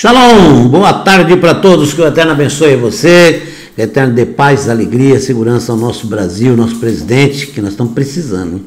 Shalom, boa tarde para todos, que o Eterno abençoe você, que o Eterno dê paz, alegria, segurança ao nosso Brasil, nosso presidente, que nós estamos precisando, hein?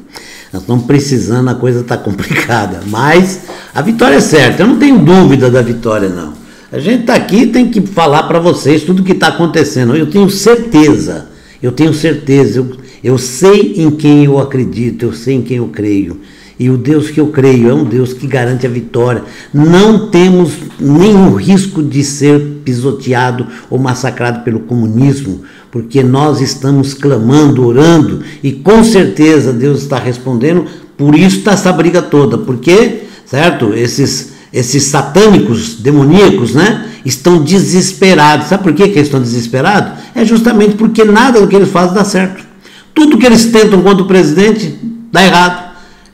Nós estamos precisando, a coisa está complicada, mas a vitória é certa, eu não tenho dúvida da vitória não. A gente está aqui, tem que falar para vocês tudo o que está acontecendo, eu tenho certeza, eu sei em quem eu acredito, eu sei em quem eu creio. E o Deus que eu creio é um Deus que garante a vitória. Não temos nenhum risco de ser pisoteado ou massacrado pelo comunismo, porque nós estamos clamando, orando, e com certeza Deus está respondendo. Por isso está essa briga toda, porque, certo, esses satânicos, demoníacos, né, estão desesperados. Sabe por que eles estão desesperados? É justamente porque nada do que eles fazem dá certo. Tudo que eles tentam contra o presidente dá errado.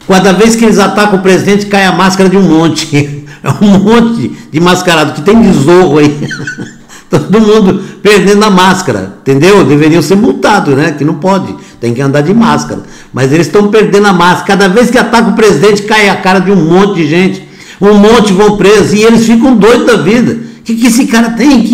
Cada vez que eles atacam o presidente, cai a máscara de um monte. É um monte de mascarado, que tem de zorro aí. Todo mundo perdendo a máscara, entendeu? Deveriam ser multados, né? Que não pode, tem que andar de máscara. Mas eles estão perdendo a máscara. Cada vez que ataca o presidente, cai a cara de um monte de gente. Um monte vão presos e eles ficam doidos da vida. O que esse cara tem?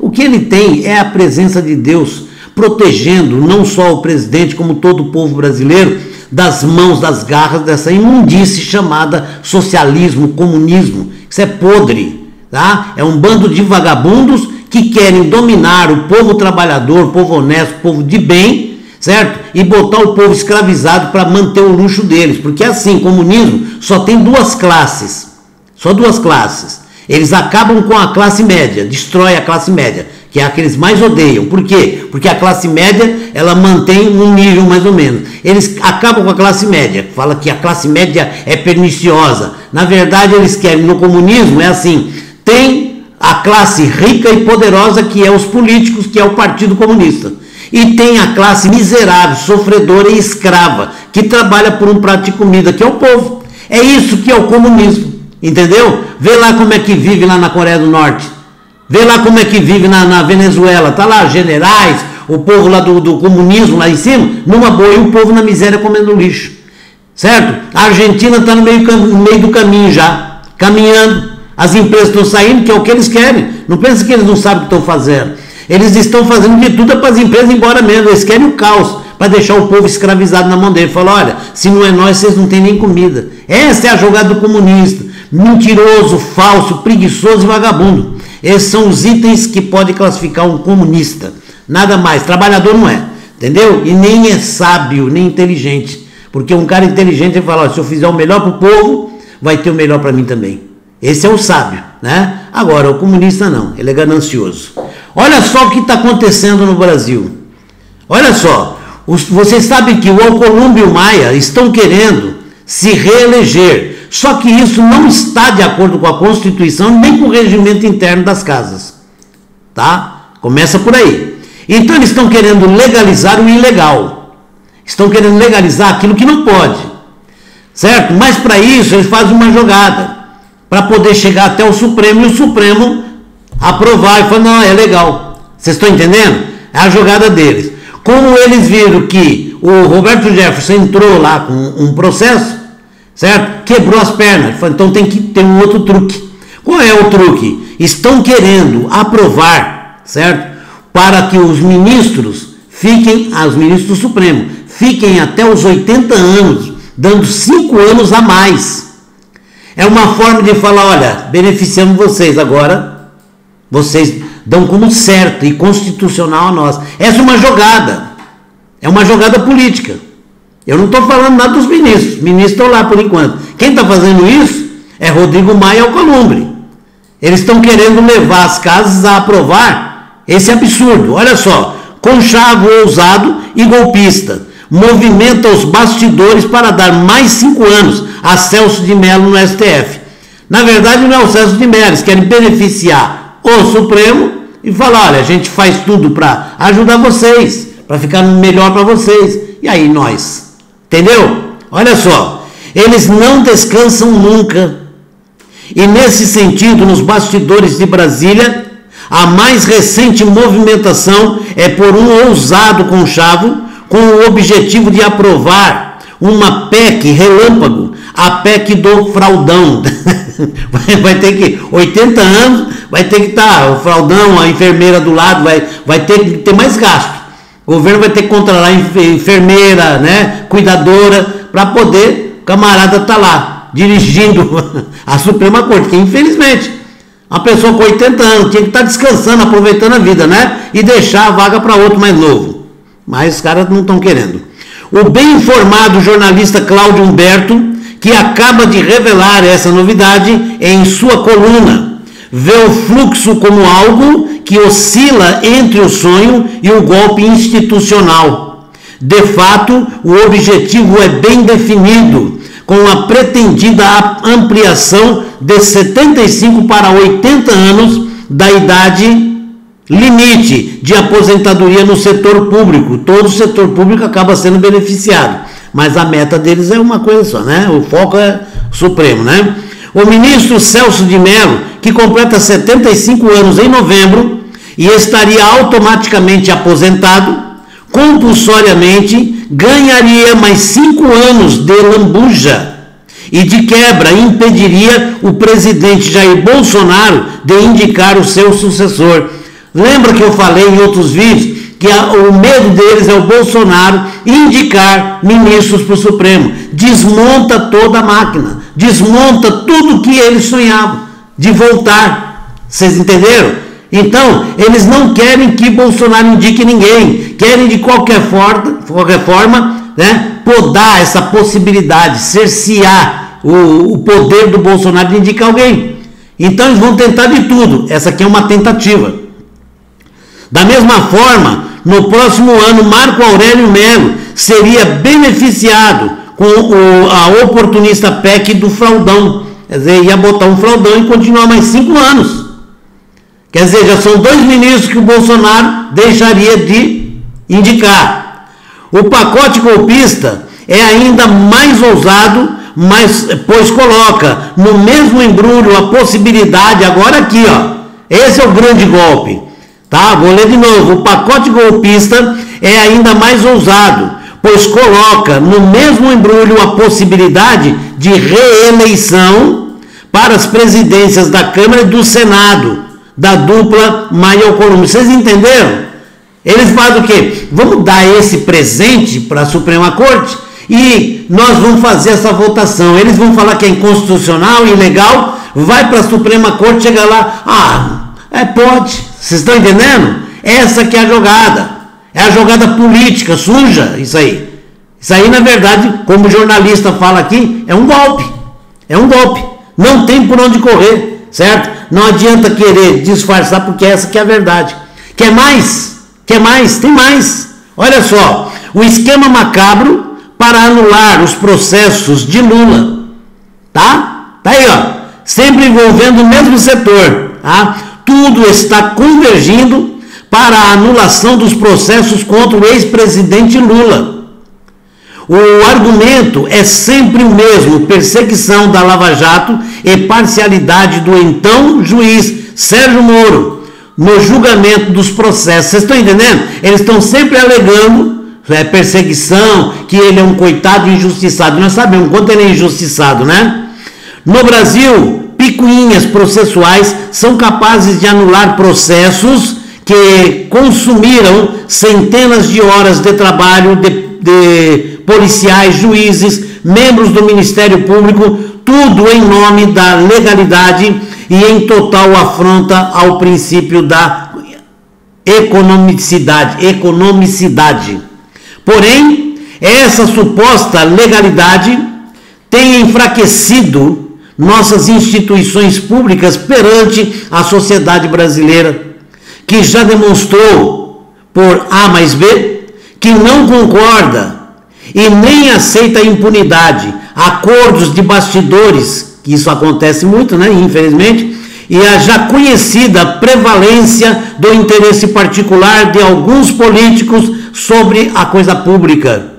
O que ele tem é a presença de Deus, protegendo não só o presidente, como todo o povo brasileiro, das mãos, das garras dessa imundície chamada socialismo, comunismo. Isso é podre, tá? É um bando de vagabundos que querem dominar o povo trabalhador, o povo honesto, o povo de bem, certo? E botar o povo escravizado para manter o luxo deles, porque assim, comunismo só tem duas classes, só duas classes. Eles acabam com a classe média, destrói a classe média, que é a que eles mais odeiam. Por quê? Porque a classe média, ela mantém um nível mais ou menos. Eles acabam com a classe média, fala que a classe média é perniciosa. Na verdade, eles querem, no comunismo, é assim, tem a classe rica e poderosa, que é os políticos, que é o Partido Comunista. E tem a classe miserável, sofredora e escrava, que trabalha por um prato de comida, que é o povo. É isso que é o comunismo, entendeu? Vê lá como é que vive lá na Coreia do Norte. Vê lá como é que vive na Venezuela, tá lá generais, o povo lá do comunismo lá em cima, numa boa, e o povo na miséria comendo lixo, certo? A Argentina está no meio do caminho já, caminhando, as empresas estão saindo, que é o que eles querem, não pensa que eles não sabem o que estão fazendo, eles estão fazendo de tudo para as empresas ir embora mesmo, eles querem o caos, para deixar o povo escravizado na mão dele, falar, olha, se não é nós, vocês não têm nem comida. Essa é a jogada do comunista, mentiroso, falso, preguiçoso e vagabundo. Esses são os itens que pode classificar um comunista. Nada mais. Trabalhador não é. Entendeu? E nem é sábio, nem inteligente. Porque um cara inteligente ele fala, ó, se eu fizer o melhor para o povo, vai ter o melhor para mim também. Esse é o sábio, né? Agora, o comunista não. Ele é ganancioso. Olha só o que está acontecendo no Brasil. Olha só. Vocês sabem que o Alcolumbre e o Maia estão querendo se reeleger. Só que isso não está de acordo com a Constituição, nem com o regimento interno das casas. Tá? Começa por aí. Então eles estão querendo legalizar o ilegal. Estão querendo legalizar aquilo que não pode. Certo? Mas para isso eles fazem uma jogada. Para poder chegar até o Supremo e o Supremo aprovar e falar, não, é legal. Vocês estão entendendo? É a jogada deles. Como eles viram que o Roberto Jefferson entrou lá com um processo, certo? Quebrou as pernas. Então tem que ter um outro truque. Qual é o truque? Estão querendo aprovar, certo? Para que os ministros os ministros do Supremo, fiquem até os 80 anos, dando 5 anos a mais. É uma forma de falar, olha, beneficiamos vocês agora, vocês dão como certo e constitucional a nós. Essa é uma jogada política. Eu não estou falando nada dos ministros. Os ministros estão lá por enquanto. Quem está fazendo isso é Rodrigo Maia e Alcolumbre. Eles estão querendo levar as casas a aprovar esse absurdo. Olha só, conchavo ousado e golpista. Movimenta os bastidores para dar mais 5 anos a Celso de Mello no STF. Na verdade não é o Celso de Mello, eles querem beneficiar o Supremo e falar, olha, a gente faz tudo para ajudar vocês, para ficar melhor para vocês. E aí nós... Entendeu? Olha só, eles não descansam nunca. E nesse sentido, nos bastidores de Brasília, a mais recente movimentação é por um ousado conchavo com o objetivo de aprovar uma PEC relâmpago, a PEC do fraudão. Vai ter que 80 anos, vai ter que estar o fraldão, a enfermeira do lado, vai ter que ter mais gasto. O governo vai ter que contratar enfermeira, né, cuidadora, para poder o camarada estar lá, dirigindo a Suprema Corte, que infelizmente, uma pessoa com 80 anos tinha que estar descansando, aproveitando a vida, né, e deixar a vaga para outro mais novo. Mas os caras não estão querendo. O bem informado jornalista Cláudio Humberto, que acaba de revelar essa novidade em sua coluna, vê o fluxo como algo que oscila entre o sonho e o golpe institucional. De fato, o objetivo é bem definido, com a pretendida ampliação de 75 para 80 anos da idade limite de aposentadoria no setor público. Todo o setor público acaba sendo beneficiado, mas a meta deles é uma coisa só, né? O foco é supremo, né? O ministro Celso de Mello, que completa 75 anos em novembro e estaria automaticamente aposentado, compulsoriamente ganharia mais 5 anos de lambuja e de quebra impediria o presidente Jair Bolsonaro de indicar o seu sucessor. Lembra que eu falei em outros vídeos que o medo deles é o Bolsonaro indicar ministros para o Supremo. Desmonta toda a máquina, desmonta tudo que eles sonhavam de voltar. Vocês entenderam? Então, eles não querem que Bolsonaro indique ninguém, querem de qualquer forma, né, podar essa possibilidade, cercear o poder do Bolsonaro de indicar alguém. Então, eles vão tentar de tudo. Essa aqui é uma tentativa. Da mesma forma, no próximo ano, Marco Aurélio Mello seria beneficiado com a oportunista PEC do fraldão. Quer dizer, ia botar um fraldão e continuar mais 5 anos. Quer dizer, já são 2 ministros que o Bolsonaro deixaria de indicar. O pacote golpista é ainda mais ousado, pois coloca no mesmo embrulho a possibilidade, agora aqui, ó, esse é o grande golpe. Tá, vou ler de novo. O pacote golpista é ainda mais ousado, pois coloca no mesmo embrulho a possibilidade de reeleição para as presidências da Câmara e do Senado, da dupla Maia-Alcolumbre. Vocês entenderam? Eles fazem o quê? Vamos dar esse presente para a Suprema Corte e nós vamos fazer essa votação. Eles vão falar que é inconstitucional, ilegal, vai para a Suprema Corte, chega lá, pode. Vocês estão entendendo? Essa que é a jogada. É a jogada política, suja, isso aí. Isso aí, na verdade, como o jornalista fala aqui, é um golpe. É um golpe. Não tem por onde correr, certo? Não adianta querer disfarçar, porque essa que é a verdade. Quer mais? Quer mais? Tem mais. Olha só, o esquema macabro para anular os processos de Lula. Tá? Tá aí, ó. Sempre envolvendo o mesmo setor, tá? Tudo está convergindo para a anulação dos processos contra o ex-presidente Lula. O argumento é sempre o mesmo: perseguição da Lava Jato e parcialidade do então juiz Sérgio Moro no julgamento dos processos. Vocês estão entendendo? Eles estão sempre alegando perseguição, que ele é um coitado injustiçado. Nós sabemos quanto ele é injustiçado, né? No Brasil, picuinhas processuais são capazes de anular processos que consumiram centenas de horas de trabalho de policiais, juízes, membros do Ministério Público, tudo em nome da legalidade e em total afronta ao princípio da economicidade. Porém, essa suposta legalidade tem enfraquecido nossas instituições públicas perante a sociedade brasileira, que já demonstrou, por A mais B, que não concorda e nem aceita a impunidade, acordos de bastidores, que isso acontece muito, né, infelizmente, e a já conhecida prevalência do interesse particular de alguns políticos sobre a coisa pública.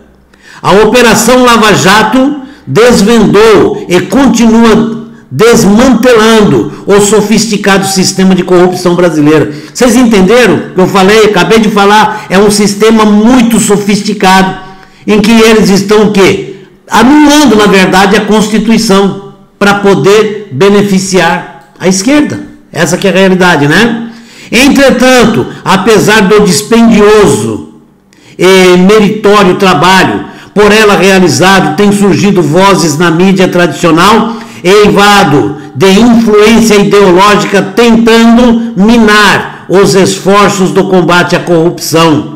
A Operação Lava Jato desvendou e continua desmantelando o sofisticado sistema de corrupção brasileiro. Vocês entenderam o que eu falei? Acabei de falar, é um sistema muito sofisticado, em que eles estão o quê? Anulando, na verdade, a Constituição para poder beneficiar a esquerda. Essa que é a realidade, né? Entretanto, apesar do dispendioso e meritório trabalho por ela realizado, tem surgido vozes na mídia tradicional eivado de influência ideológica tentando minar os esforços do combate à corrupção.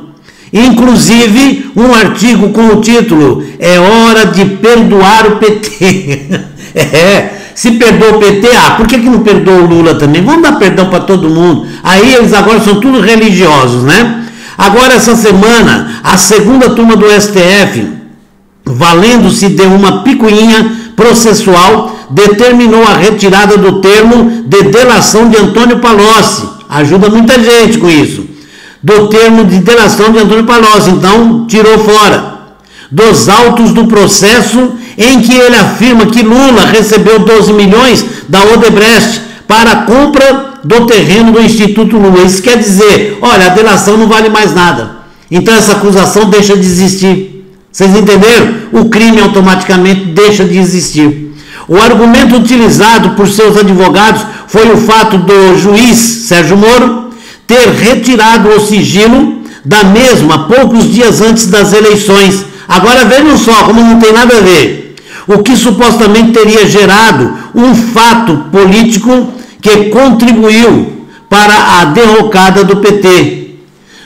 Inclusive, um artigo com o título "É hora de perdoar o PT". Se perdoa o PT, por que não perdoa o Lula também? Vamos dar perdão para todo mundo. Aí eles agora são tudo religiosos, né? Agora, essa semana, a segunda turma do STF, valendo-se de uma picuinha processual, determinou a retirada do termo de delação de Antônio Palocci. Ajuda muita gente com isso. Do termo de delação de Antônio Palocci, então tirou fora. Dos autos do processo em que ele afirma que Lula recebeu 12 milhões da Odebrecht para a compra do terreno do Instituto Lula. Isso quer dizer, olha, a delação não vale mais nada. Então essa acusação deixa de existir. Vocês entenderam? O crime automaticamente deixa de existir. O argumento utilizado por seus advogados foi o fato do juiz Sérgio Moro ter retirado o sigilo da mesma poucos dias antes das eleições. Agora vejam só como não tem nada a ver. O que supostamente teria gerado um fato político que contribuiu para a derrocada do PT.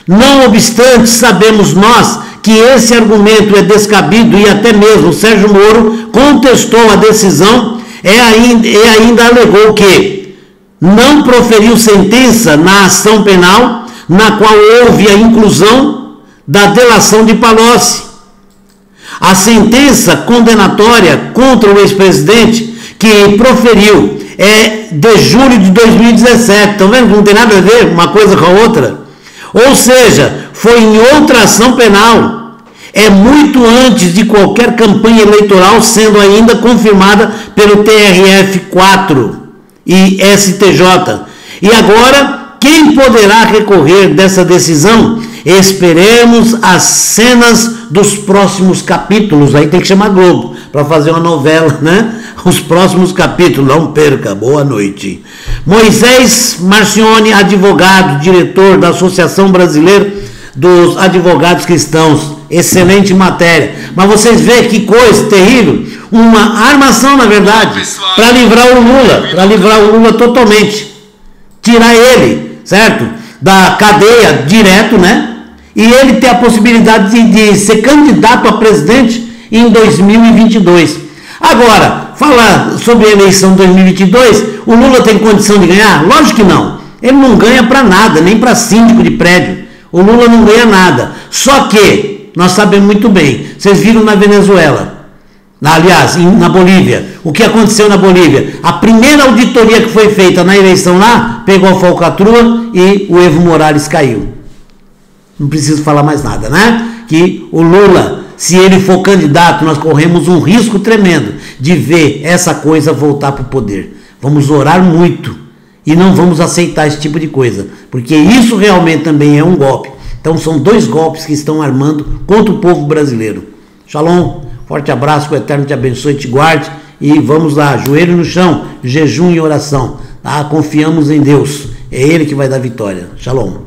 Não obstante, sabemos nós que esse argumento é descabido e até mesmo Sérgio Moro contestou a decisão e ainda alegou que não proferiu sentença na ação penal na qual houve a inclusão da delação de Palocci. A sentença condenatória contra o ex-presidente que proferiu é de julho de 2017. Estão vendo que não tem nada a ver uma coisa com a outra? Ou seja, foi em outra ação penal. É muito antes de qualquer campanha eleitoral, sendo ainda confirmada pelo TRF4 e STJ. E agora, quem poderá recorrer dessa decisão? Esperemos as cenas dos próximos capítulos. Aí tem que chamar Globo para fazer uma novela, né? Os próximos capítulos, não perca, boa noite. Moisés Marcione, advogado, diretor da Associação Brasileira dos Advogados Cristãos, excelente matéria. Mas vocês veem que coisa terrível, uma armação na verdade, para livrar o Lula totalmente, tirar ele, certo? Da cadeia direto, né? E ele ter a possibilidade de ser candidato a presidente em 2022. Agora, falar sobre a eleição de 2022, o Lula tem condição de ganhar? Lógico que não. Ele não ganha para nada, nem para síndico de prédio. O Lula não ganha nada. Só que, nós sabemos muito bem, vocês viram na Venezuela, aliás, na Bolívia, o que aconteceu na Bolívia? A primeira auditoria que foi feita na eleição lá, pegou a falcatrua e o Evo Morales caiu. Não preciso falar mais nada, né? Que o Lula, se ele for candidato, nós corremos um risco tremendo de ver essa coisa voltar para o poder. Vamos orar muito e não vamos aceitar esse tipo de coisa, porque isso realmente também é um golpe. Então são dois golpes que estão armando contra o povo brasileiro. Shalom, forte abraço, que o Eterno te abençoe e te guarde. E vamos lá, joelho no chão, jejum e oração. Tá? Confiamos em Deus, é Ele que vai dar vitória. Shalom.